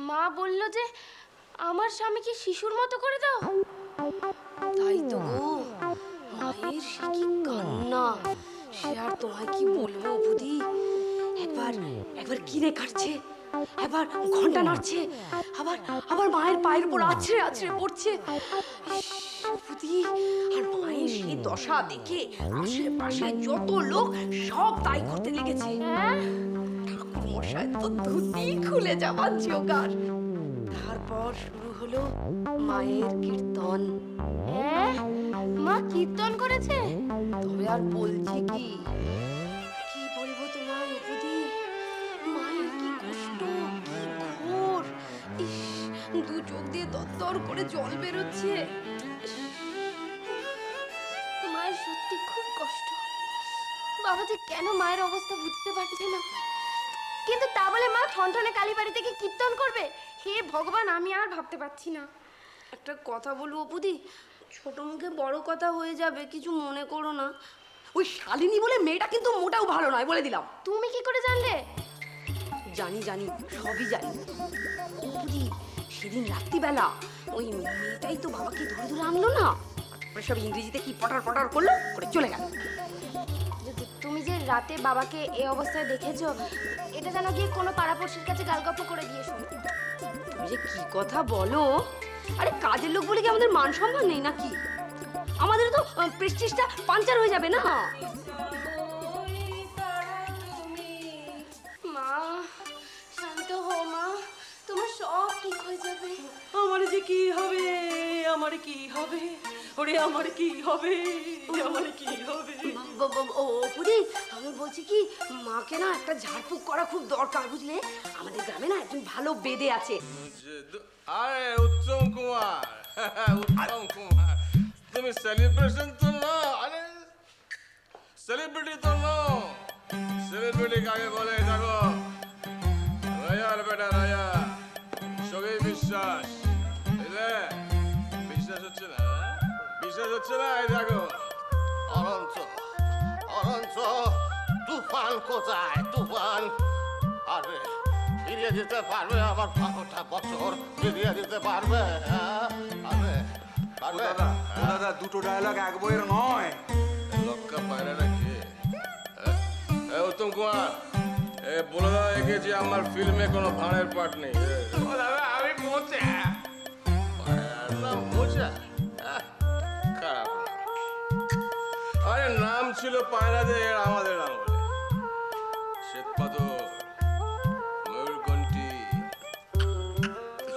মা বলল যে আমার স্বামীকে শিশুর মতো করে দাও। তাই তো গো, মায়ের সে কি কান্না, সে আর তোমায় কি বলবো বুদি। একবার একবার কিনে কাটছে, একবার ঘন্টা নাড়ছে, আবার আবার মায়ের পায়ের উপর আছড়ে আছড়ে পড়ছে বুদি। আর মায়ের সেই দশা দেখে আশেপাশে যত লোক সব তাই করতে লেগেছে। ঠাকুর মশাই তো ধুতি খুলে যাবার জোগাড়। তারপর শুরু হলো মায়ের কীর্তন। মা কীর্তন করেছে? তবে আর বলছি কি, কি বলবো তোমায় বুদি, মায়ের কি কষ্ট, কি ঘোর। ইস, দু চোখ দিয়ে দরদর করে জল বেরোচ্ছে। মায়ের সত্যি খুব কষ্ট। বাবা যে কেন মায়ের অবস্থা বুঝতে পারছে না, কিন্তু তা বলে মা ঠনঠনে কালীবাড়ি থেকে কীর্তন করবে? হে ভগবান, আমি আর ভাবতে পারছি না। একটা কথা বলবো বুদি, ছোট মুখে বড় কথা হয়ে যাবে, কিছু মনে করো না। ওই শালিনী বলে মেয়েটা কিন্তু মোটাও ভালো নয়, বলে দিলাম। তুমি কি করে জানলে? জানি জানি, সবই জানি বুদি। সেদিন রাত্রিবেলা ওই মেয়েটাই তো বাবাকে ধরে ধরে আনলো না, সব ইংরেজিতে কি পটার পটার করলো, করে চলে গেল। তুমি যে রাতে বাবাকে এই অবস্থায় দেখেছো, এটা যেন গিয়ে কোনো পাড়াপড়শির কাছে গালগপ্প করে দিয়েছো। তুমি যে কি কথা বলো! আরে কাজের লোক বলে কি আমাদের মান সম্মান নেই নাকি? আমাদের তো প্রেস্টিজটা পাঞ্চার হয়ে যাবে না। মা শান্ত হও মা, তোমার সব ঠিক হয়ে যাবে। আমার যে কি হবে, আমার কি হবে, ওরে আমার কি হবে, আমার কি হবে। ও বুড়ি, আমি বলছি কি, মাকে না একটা ঝাড়ফুঁক করা খুব দরকার, বুঝলে? আমাদের গ্রামে না একজন ভালো বেদে আছে। আরে উত্তম কুমার, উত্তম কুমার, তুমি সেলিব্রেশন তো না, আরে সেলিব্রিটি তো না। সেলিব্রিটি কাকে বলে দেখো, রায়ার বেটা রায়া, সবই বিশ্বাস, বুঝলে? বিশ্বাস হচ্ছে না, বিশ্বাস হচ্ছে না। এই দেখো অনন্ত, অনন্ত তুফান কোথায়? তুফান আরে ফিরিয়ে দিতে পারবে আমার 12টা বছর? ফিরিয়ে দিতে পারবে? আরে পারবে? দাদা দুটো ডায়লগ এক বইয়ের নয়। লক্কা পায়রাটা কে? উত্তম কুমার, বলে দাও একে যে আমার ফিল্মে কোনো ভাড়ের পার্ট নেই। দাদা আমি মোচা। পায়রার নাম মোচা? খারাপ নাম। আরে নাম ছিল পায়রাদের আমাদের আমলে। শ্বেতপাথর, ময়ূরকণ্ঠী,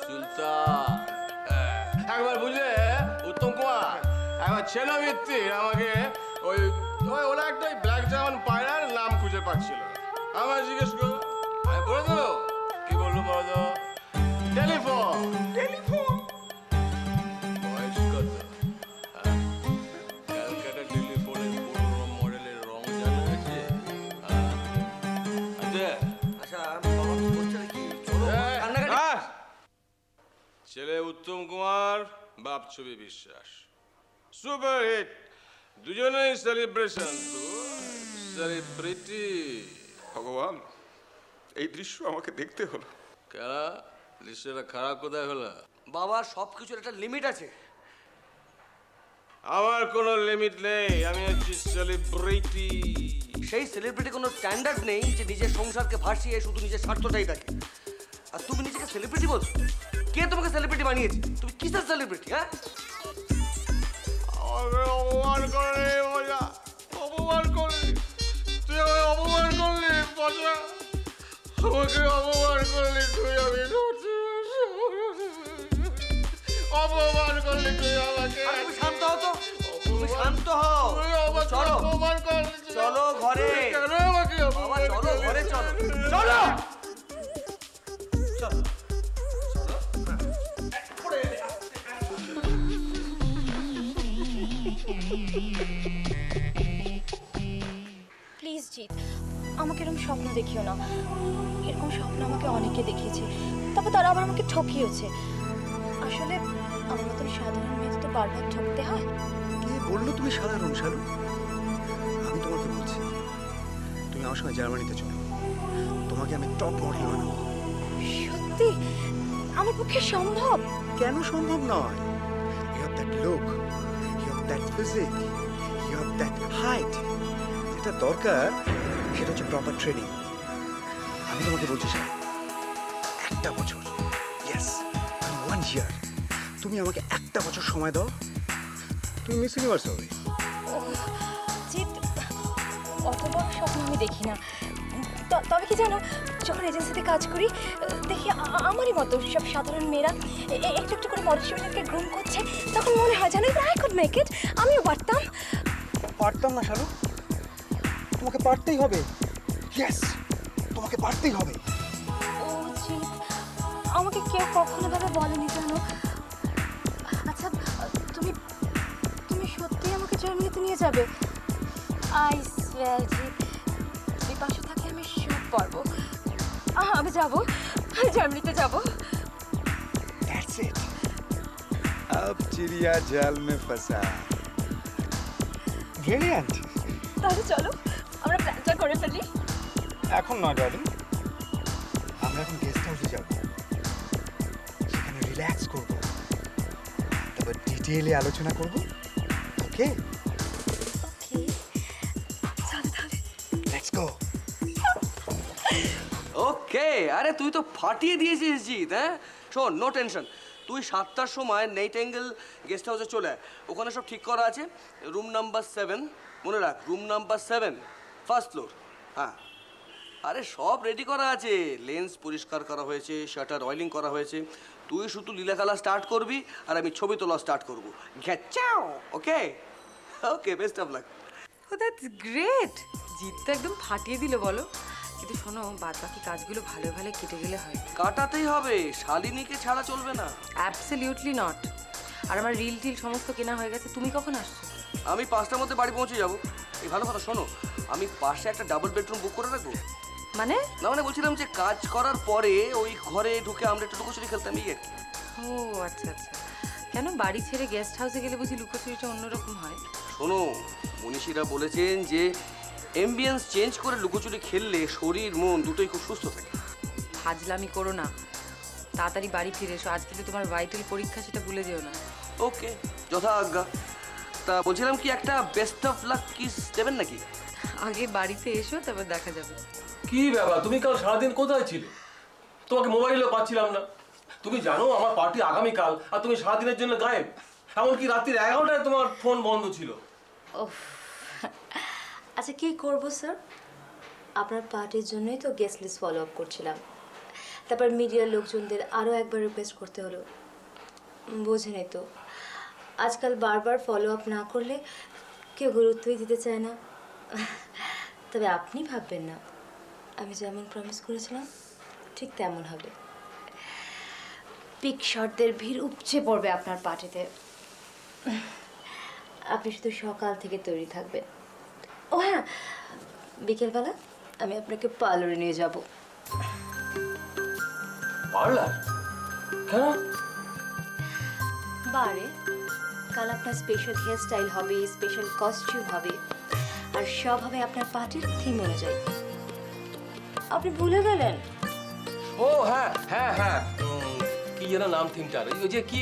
সুলতান। একবার বুঝলে উত্তম কুমার, একবার ছেলেভিত্তিক আমাকে ওই ওরা একটা ব্ল্যাক জামান পায়রার নাম খুঁজে পাচ্ছিল। আমার জিজ্ঞেস করো, আমি বলে দেবো। কি বললো বলো তো? টেলিফোন। টেলিফোন বয়স কত? ক্যালকাটা টেলিফোনের পুরোনো মডেলের রং জানা আছে? আচ্ছা বাবা কি করছে নাকি? চলো কান্নাকাটি। ছেলে উত্তম কুমার, বাপ ছবি বিশ্বাস, সুপার হিট, দুজনেই সেলিব্রেশন। সেলিব্রিটি। ভগবান, এই দৃশ্য আমাকে দেখতে হলো। কেন দৃশ্যটা খারাপ কোথায় হলো? বাবা সবকিছুর একটা লিমিট আছে। আমার কোনো লিমিট নেই, আমি হচ্ছি সেলিব্রিটি। সেই সেলিব্রিটি কোনো স্ট্যান্ডার্ড নেই যে নিজের সংসারকে ভাসিয়ে শুধু নিজের স্বার্থটাই দেখে। আর তুমি নিজেকে সেলিব্রিটি বলছো? কে তোমাকে সেলিব্রিটি বানিয়েছে? তুমি কিসের সেলিব্রিটি? হ্যাঁ, আমাকে অপমান করলি মজা, অপমান করলি তুই, আমাকে অপমান করলি মজা, আমাকে অপমান করলি তুই, আমি অপমান করলি তুই আমাকে। তুমি শান্ত হও তো, তুমি শান্ত হও। চলো অপমান করলি, চলো ঘরে। কেন আমাকে বাবা চলো ঘরে, চলো চলো চলো। প্লিজ জিৎ, আমাকে এরকম স্বপ্ন দেখিও না। এরকম স্বপ্ন আমাকে অনেকে দেখিয়েছে, তারপর তারা আবার আমাকে ঠকিয়েছে। আসলে আমার মতন সাধারণ মেয়ে তো বারবার ঠকতে হয়। কে বললো তুমি সাধারণ শালু? আমি তোমাকে বলছি, তুমি আমার সঙ্গে জার্মানিতে চলো, তোমাকে আমি টপ মডেল বানাবো। সত্যি? আমার পক্ষে সম্ভব? কেন সম্ভব নয়? You have that look, you have that physique, you have that height. যেটা দরকার সেটা হচ্ছে প্রপার ট্রেনিং। আমি তোমাকে বলছি স্যার, একটা বছর, ইয়েস 1 ইয়ার, তুমি আমাকে একটা বছর সময় দাও, তুমি মিস ইউনিভার্স হবে। জিৎ, অত বড় স্বপ্ন আমি দেখি না। তবে কি জানো, যখন এজেন্সিতে কাজ করি দেখি আমারই মতো সব সাধারণ মেয়েরা একটু একটু করে মডেল শিবিরকে গ্রুম করছে, তখন মনে হয় যেন আই কুড মেক ইট, আমিও পারতাম। পারতাম না শালু, তোমাকে পারতেই হবে। ইয়েস, তোমাকে পারতেই হবে। ও জিৎ, আমাকে কেউ কখনো ভাবে বলেনি জানো। আচ্ছা, তুমি তুমি সত্যিই আমাকে জার্মানিতে নিয়ে যাবে? আই সোয়্যার জিৎ, বিপাশা থাকে আমি সব পারবো। আমি যাবো, জার্মানিতে যাবো। That's it. अब चिड़िया जाल में फंसा। Brilliant. তাহলে চলো আমরা প্ল্যানটা করে ফেলি। এখন নয় ডার্লিং, আমরা এখন গেস্ট হাউসে যাব, সেখানে রিল্যাক্স করব, তারপর ডিটেইলে আলোচনা করব। ওকে, ওকে, চলো তাহলে। Let's go. ওকে, আরে তুই তো ফাটিয়ে দিয়েছিস জিৎ। হ্যাঁ শোন, নো টেনশন, তুই 7টার সময় নেইট অ্যাঙ্গেল গেস্ট হাউসে চলে আয়। ওখানে সব ঠিক করা আছে। রুম নাম্বার 7, মনে রাখ, রুম নাম্বার 7, ফার্স্ট ফ্লোর। হ্যাঁ, আরে সব রেডি করা আছে, লেন্স পরিষ্কার করা হয়েছে, শাটার অয়েলিং করা হয়েছে। তুই শুধু লীলা খেলা স্টার্ট করবি আর আমি ছবি তোলা স্টার্ট করবো। ঘ্যাচাও। Okay okay, best of luck. Oh that's great. Jeet তো একদম ফাটিয়ে দিল বলো। কিন্তু শোনো, বাদ বাকি কাজগুলো ভালো ভালো কেটে গেলে হয়। কাটাতেই হবে, শালিনীকে ছাড়া চলবে না। Absolutely not. আর আমার রিল টিল সমস্ত কেনা হয়ে গেছে। তুমি কখন আসছো? আমি 5টার মধ্যে বাড়ি পৌঁছে যাবো। এই ভালো কথা, শোনো, আমি পাশে একটা ডাবল বেডরুম বুক করে রাখবো। মানে? না মানে বলছিলাম যে কাজ করার পরে ওই ঘরে ঢুকে আমরা একটু লুকোচুরি খেলতাম, এই আর কি। ও আচ্ছা আচ্ছা। কেন, বাড়ি ছেড়ে গেস্ট হাউসে গেলে বুঝি লুকোচুরিটা অন্যরকম হয়? শোনো, মনীষীরা বলেছেন যে অ্যাম্বিয়েন্স চেঞ্জ করে লুকোচুরি খেললে শরীর মন দুটোই খুব সুস্থ থাকে। ফাজলামি করো না, তাড়াতাড়ি বাড়ি ফিরে এসো। আজ কিন্তু তোমার ভাইটাল পরীক্ষা, সেটা ভুলে যেও না। ওকে, যথা আজ্ঞা। তা বলছিলাম কি, একটা বেস্ট অফ লাক কিস দেবেন নাকি? আগে বাড়িতে এসো, তারপর দেখা যাবে। কি ব্যাপার, তুমি কাল সারাদিন কোথায় ছিলে? তোমাকে মোবাইলেও পাচ্ছিলাম না। তুমি জানো আমার পার্টি আগামীকাল, আর তুমি সারাদিনের জন্য গায়েব। এমনকি রাত্রির 11টায় তোমার ফোন বন্ধ ছিল। আচ্ছা, কি করবো স্যার, আপনার পার্টির জন্যই তো গেস্ট লিস্ট ফলো আপ করছিলাম। তারপর মিডিয়ার লোকজনদের আরও একবার রিকোয়েস্ট করতে হলো। বোঝেনই তো, আজকাল বারবার ফলো আপ না করলে কেউ গুরুত্বই দিতে চায় না। তবে আপনি ভাববেন না, আমি যেমন প্রমিস করেছিলাম ঠিক তেমন হবে। পিক শটদের ভিড় উপচে পড়বে আপনার পার্টিতে। আপনি শুধু সকাল থেকে তৈরি থাকবেন। ও হ্যাঁ, বিকেলবেলা আমি আপনাকে পার্লারে নিয়ে যাব। পার্লার? কেন? বারে কাল আপনার স্পেশাল হেয়ার স্টাইল হবে, স্পেশাল কস্টিউম হবে, আর সব হবে আপনার পার্টির থিম অনুযায়ী। আপনি ভুলে গেলেন? ও হ্যাঁ হ্যাঁ হ্যাঁ, কি যেন নাম থিমটার, ওই যে কি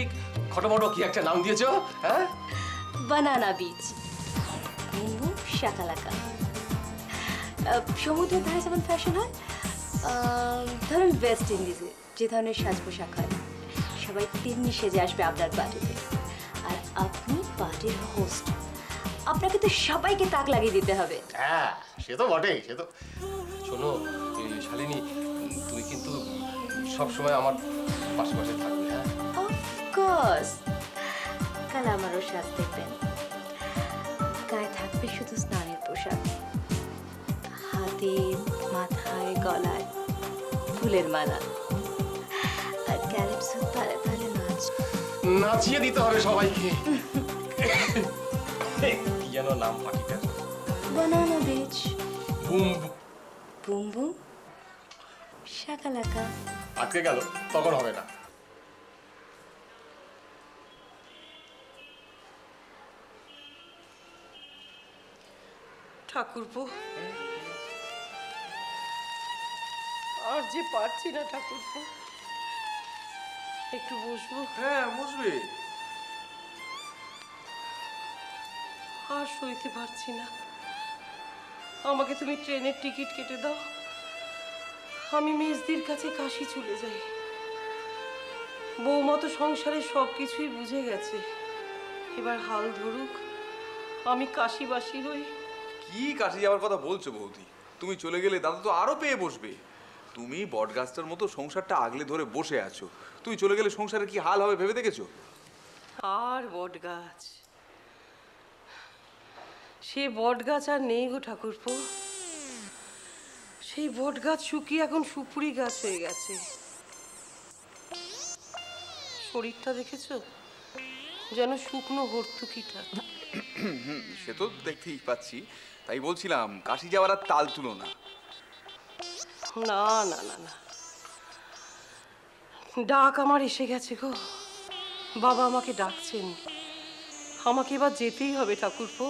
খটোমটো কি একটা নাম দিয়েছো? হ্যাঁ, বানানা বিচ, শাকালাকা। সমুদ্রের ধারে যেমন ফ্যাশন হয়, ধরেন ওয়েস্ট ইন্ডিজে যে ধরনের সাজ পোশাক হয়, সবাই তেমনি সেজে আসবে আপনার পার্টিতে। আর আপনি পার্টির হোস্ট, আপনাকে তো সবাইকে তাক লাগিয়ে দিতে হবে। হ্যাঁ সে তো বটেই, সে তো। শোনো শালিনী, তুমি কিন্তু সবসময় আমার পাশে পাশে থাকবে। হ্যাঁ, অফকোর্স। কাল আমারও সাজ দেখবেন, গায়ে থাকবে শুধু স্নানের পোশাক, হাতে মাথায় গলায় ফুলের মালা, আর ক্যালিপসো তালে তালে নাচ। নাচিয়ে দিতে হবে সবাইকে। কি যেন নাম পাখিটার? Banana beach, boom boom boom শাকালাকা। আটকে গেল, তখন হবে না। ঠাকুরপো, আর যে পারছি না ঠাকুরপো। একটু বসবো? হ্যাঁ বসবে। আর সইতে পারছি না। আমাকে তুমি ট্রেনের টিকিট কেটে দাও, আমি মেজদির কাছে কাশি চলে যাই। বৌমা তো সংসারের সব কিছুই বুঝে গেছে, এবার হাল ধরুক, আমি কাশিবাসী হই। কি কাশি যাওয়ার কথা বলছো বৌদি? তুমি চলে গেলে দাদা তো আরো পেয়ে বসবে। তুমি বটগাছটার মতো সংসারটা আগলে ধরে বসে আছো, তুমি চলে গেলে সংসারের কি হাল হবে ভেবে দেখেছো? আর বট গাছ, সে বট গাছ আর নেই গো ঠাকুরপো। সেই বট গাছ শুকিয়ে এখন সুপুরি গাছ হয়ে গেছে। শরীরটা দেখেছো, যেন শুকনো হর্তুকিটা। সে তো দেখতেই পাচ্ছি, তাই বলছিলাম কাশি যাওয়ার আর তাল তুলো না। না না না না, ডাক আমার এসে গেছে গো। বাবা আমাকে ডাকছেন, আমাকে এবার যেতেই হবে ঠাকুরপো।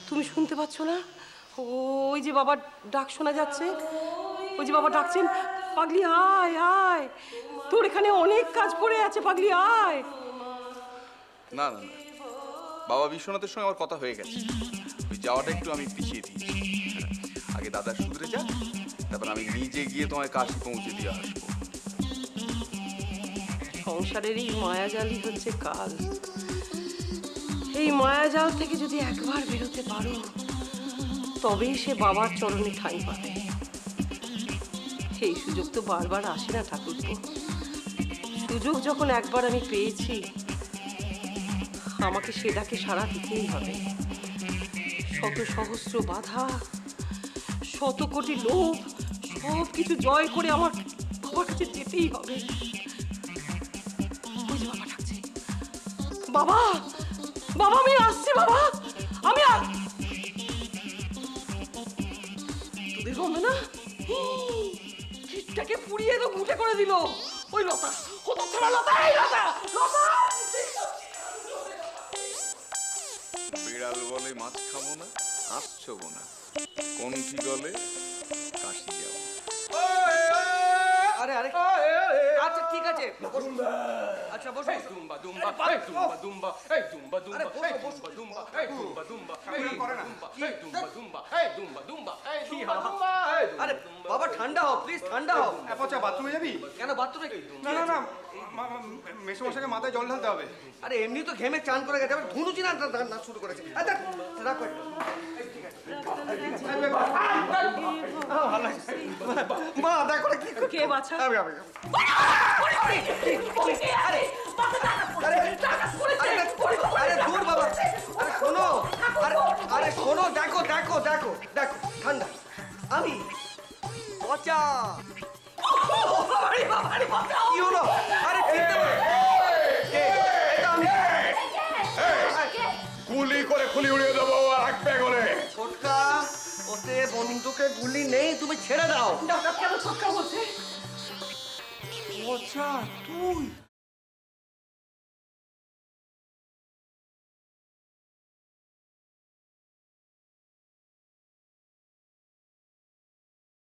তুমি শুনতে পাচ্ছ না? ওই যে বাবার ডাক শোনা যাচ্ছে, ওই যে বাবা ডাকছেন, পাগলি আয় আয়, তোর এখানে অনেক কাজ পড়ে আছে, পাগলি আয়। না না না, বাবা বিশ্বনাথের সঙ্গে আমার কথা হয়ে গেছে, ওই যাওয়াটা একটু আমি পিছিয়ে দিয়েছি। আগে দাদা শুধরে যাক, তারপর আমি নিজে গিয়ে তোমায় কাশি পৌঁছে দিয়ে আসবো। সংসারের এই মায়াজালই হচ্ছে কাল। এই মায়াজাল থেকে যদি একবার বেরোতে পারো, তবেই সে বাবার চরণে ঠাঁই পাবে। এই সুযোগ তো বারবার আসে না ঠাকুরপো। সুযোগ যখন একবার আমি পেয়েছি, আমাকে সেটাকে সাড়া দিতেই হবে। শত সহস্র বাধা, শত কোটি লোভ, সব কিছু জয় করে আমার বাবার কাছে যেতেই হবে। ওই যে বাবা ডাকছে, বাবা বাবা আমি আসছি, বাবা আমি তোদের গন্ধ না, কিটটাকে পুড়িয়ে তো ঘুটে করে দিল ওই লতা। কত ছাড়া লতা, এই লতা লতা। বিড়াল বলে মাছ খাবো না, আসছো না, কোনটি গলে কাশি যাবো। আরে আরে, আচ্ছা ঠিক আছে, আচ্ছা বসো। দুম্বা দুম্বা এই দুম্বা দুম্বা এই দুম্বা দুম্বা এই দুম্বা দুম্বা এই দুম্বা দুম্বা এই দুম্বা এই দুম্বা দুম্বা এই দুম্বা দুম্বা এই দুম্বা দুম্বা এই দুম্বা। আরে বাবা ঠান্ডা হও, প্লিজ ঠান্ডা হও। পচা বাথরুমে যাবি? কেন বাথরুমে? না না না, মেসোমশাইকে মাথায় জল ঢালতে হবে। আরে এমনি তো ঘেমে চান করে গেছে, আবার ধুনুচি না না শুরু করেছে। আচ্ছা রাখো। মা দেখো কি কে বাছা? আরে দূর বাবা, আরে শোনো, আরে শোনো, দেখো দেখো দেখো দেখো, ঠান্ডা। আমি পচা। কি হলো? আরে চিনতে পারো? এটা আমি। গুলি করে খুলি উড়িয়ে দেবো রাখবে বলে। ছোটকা, ওতে বন্দুকে গুলি নেই, তুমি ছেড়ে দাও। ডাক্তার কেন ছোটকা বলছে? পচা তুই?